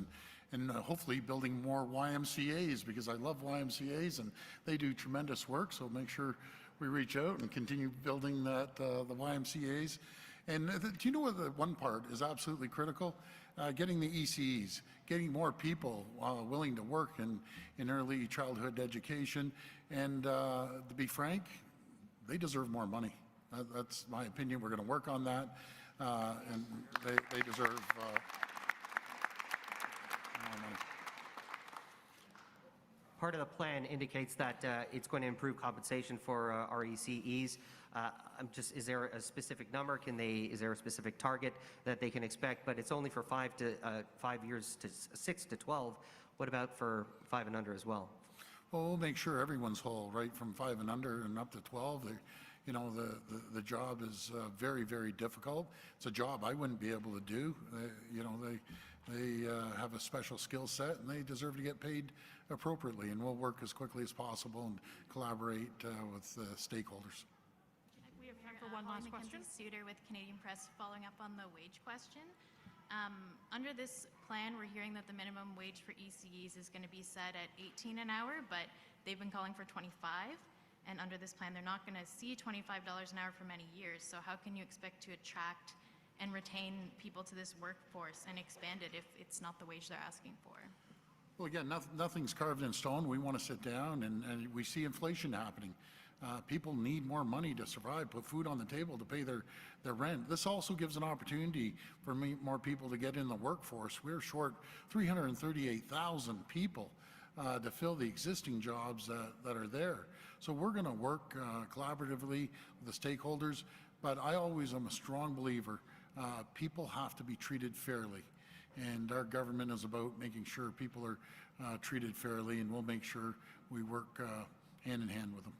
and hopefully building more YMCAs, because I love YMCAs and they do tremendous work. So make sure we reach out and continue building that, the YMCAs. And do you know what the one part is absolutely critical? Getting the ECEs, getting more people willing to work in early childhood education. And to be frank, they deserve more money. That's my opinion. We're going to work on that. And they deserve more money.
Part of the plan indicates that it's going to improve compensation for RECEs. Is there a specific number? Is there a specific target that they can expect? But it's only for 5 years to 6 to 12. What about for 5 and under as well?
Well, we'll make sure everyone's whole, right from 5 and under and up to 12. You know, the job is very, very difficult. It's a job I wouldn't be able to do. You know, they have a special skill set and they deserve to get paid appropriately. And we'll work as quickly as possible and collaborate with stakeholders.
We have time for one last question.
Suter with Canadian Press, following up on the wage question. Under this plan, we're hearing that the minimum wage for ECEs is going to be set at 18 an hour, but they've been calling for 25. And under this plan, they're not going to see $25 an hour for many years. So how can you expect to attract and retain people to this workforce and expand it if it's not the wage they're asking for?
Well, again, nothing's carved in stone. We want to sit down and we see inflation happening. People need more money to survive, put food on the table to pay their rent. This also gives an opportunity for more people to get in the workforce. We're short 338,000 people to fill the existing jobs that are there. So we're going to work collaboratively with the stakeholders, but I always am a strong believer people have to be treated fairly. And our government is about making sure people are treated fairly, and we'll make sure we work hand in hand with them.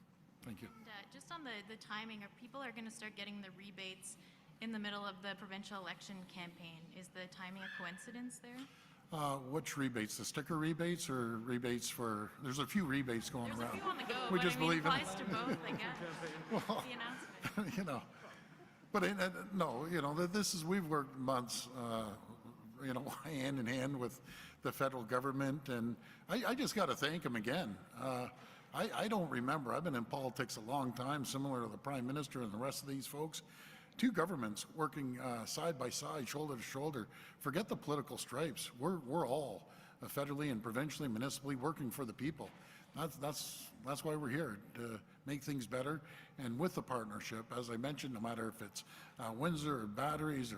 Thank you.
And, just on the timing, people are going to start getting the rebates in the middle of the provincial election campaign. Is the timing a coincidence there?
Which rebates? The sticker rebates or rebates for, there's a few rebates going around.
There's a few on the go,
We
but
just
I mean,
believe
it
in
applies to both, I guess.
Well,
The announcement.
you know, but no, you know, this is, we've worked months, you know, hand in hand with the federal government, and I just got to thank them again. I don't remember, I've been in politics a long time, similar to the Prime Minister and the rest of these folks. Two governments working side by side, shoulder to shoulder. Forget the political stripes. We're all federally and provincially, municipally working for the people. That's why we're here, to make things better. And with the partnership, as I mentioned, no matter if it's Windsor or batteries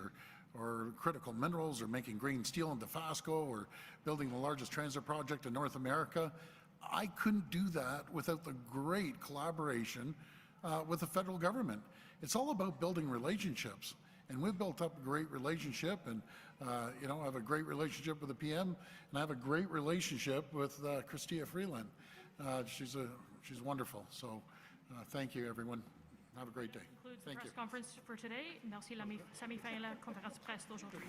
or critical minerals or making green steel in Dofasco or building the largest transit project in North America, I couldn't do that without the great collaboration with the federal government. It's all about building relationships, and we've built up a great relationship, and you know, I have a great relationship with the PM, and I have a great relationship with Chrystia Freeland. She's wonderful. So thank you, everyone. Have a great day.
Concludes the
Thank
press
you.
conference for today. Merci, Samy fin la conférence de presse d'aujourd'hui.